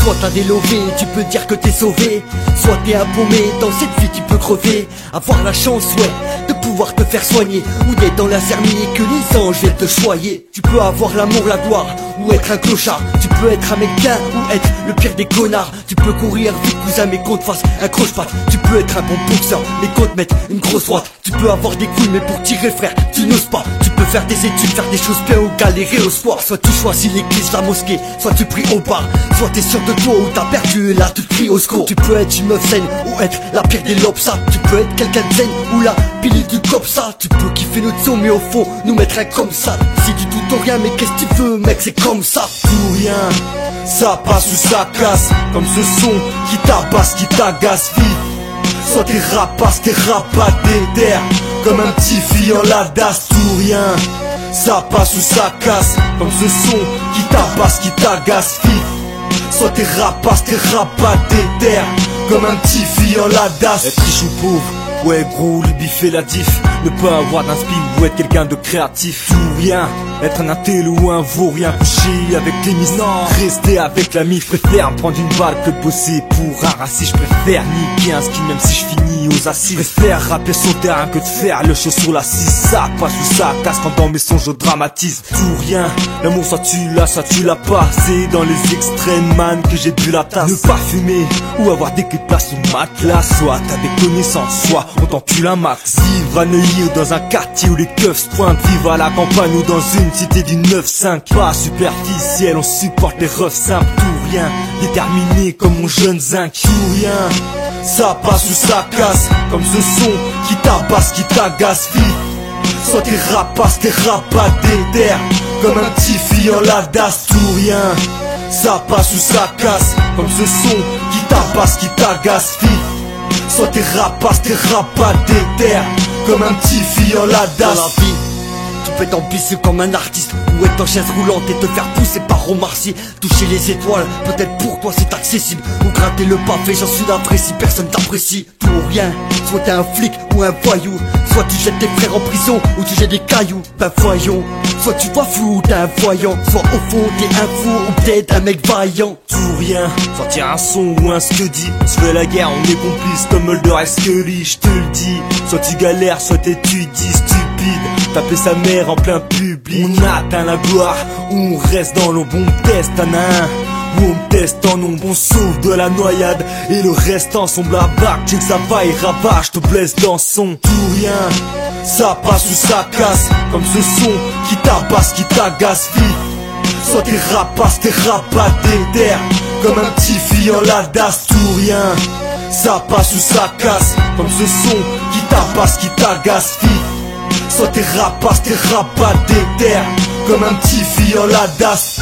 Soit t'as des lovés, tu peux dire que t'es sauvé. Soit t'es impaumé, dans cette vie tu peux crever. Avoir la chance, ouais, de pouvoir te faire soigner. Ou d'être dans la zermie et que les anges viennent te choyer. Tu peux avoir l'amour, la gloire, ou être un clochard. Tu peux être un mec bien, ou être le pire des connards. Tu peux courir vite, cousin, mais qu'on te fasse un croche-patte. Tu peux être un bon boxeur, mais qu'on te mette une grosse droite. Tu peux avoir des couilles, mais pour tirer frère, tu n'oses pas. Tu peux faire des études, faire des choses bien ou galérer au soir. Soit tu choisis l'église, la mosquée, soit tu pries au bar. Soit t'es sûr de toi ou t'as perdu et là tu te cries au secours. Tu peux être une meuf saine ou être la pire des lobes-ça. Tu peux être quelqu'un de zen ou la pile du cop ça. Tu peux kiffer notre son mais au fond nous mettre un comme ça. Si du tout au rien mais qu'est-ce que tu veux mec, c'est comme ça. Tout rien, ça passe ou ça casse. Comme ce son qui tabasse, qui t'agace vite. Soit t'es rapace, t'es rapaté d'air. Comme un petit fille en ladasse. Tout rien, ça passe ou ça casse. Comme ce son qui tabasse, qui t'agace vite. Soit t'es rapace, t'es rapaté d'air. Comme un petit fille en ladasse. Être riche ou pauvre, ouais gros, le bif et la diff. Ne pas avoir d'inspi ou être quelqu'un de créatif. Tout rien, être un intel ou un vaurien. Coucher avec les mises, rester avec la mif. Préfère me prendre une balle que de bosser pour un raciste. Je préfère niquer un ski même si je finis aux assises. Je préfère rapper sur le terrain que de faire le show sur l'assise. Ça passe ou ça casse quand dans mes sons je dramatise. Tout rien, l'amour soit tu l'as pas. C'est dans les extrêmes man que j'ai bu la tasse. Ne pas fumer ou avoir des clés de place sous le matelas. Soit t'as des connaissances, soit on t'encule un max. Vivre à Neuilly ou dans un quartier où les keufs se pointent. Vivre à la campagne ou dans une cité du 9-5. Pas superficiel, on supporte les refs simples. Tout rien, déterminé comme mon jeune zinc. Tout rien, ça passe ou ça casse. Comme ce son qui tabasse, qui t'agace vite. Soit t'es rapace, t'es rapaté d'air. Comme un petit fille en ladasse. Tout rien, ça passe ou ça casse. Comme ce son qui tabasse, qui t'agace vite. Soit t'es rapace, t'es rapaté d'air. Comme un petit fille en ladasse. Dans la vie, tu peux être ambitieux comme un artiste ou être en chaise roulante et te faire pousser par Omar Sy. Toucher les étoiles, peut-être pour toi c'est accessible. Ou gratter le pavé, j'en suis d'après si personne t'apprécie. Tout ou rien, soit t'es un flic ou un voyou. Soit tu jettes tes frères en prison ou tu jettes des cailloux. Ben voyons, soit tu vois flou ou t'es un voyant. Soit au fond t'es un fou ou peut-être un mec vaillant. Tout rien, sortir un son ou un scuddy. On se fait la guerre, on est complice comme Mulder et Scully, je te le dis. Soit tu galères, soit t'étudies, stupide. Taper sa mère en plein public. On atteint la gloire, ou on reste dans l'ombre. On teste un à un, ou on teste en ombre. On sauve de la noyade, et le restant sombre à bac. Check ça va et ravage, te blesse dans son. Tout rien, ça passe ou ça casse. Comme ce son qui tabasse, qui t'agace vite. Soit t'es rapace, t'es rapaté d'air. Comme un petit fille en ladasse. Tout rien, ça passe ou ça casse. Comme ce son qui tabasse, qui t'agace vite. Soit t'es rapace, t'es rapaté d'air. Comme un petit fille en ladasse.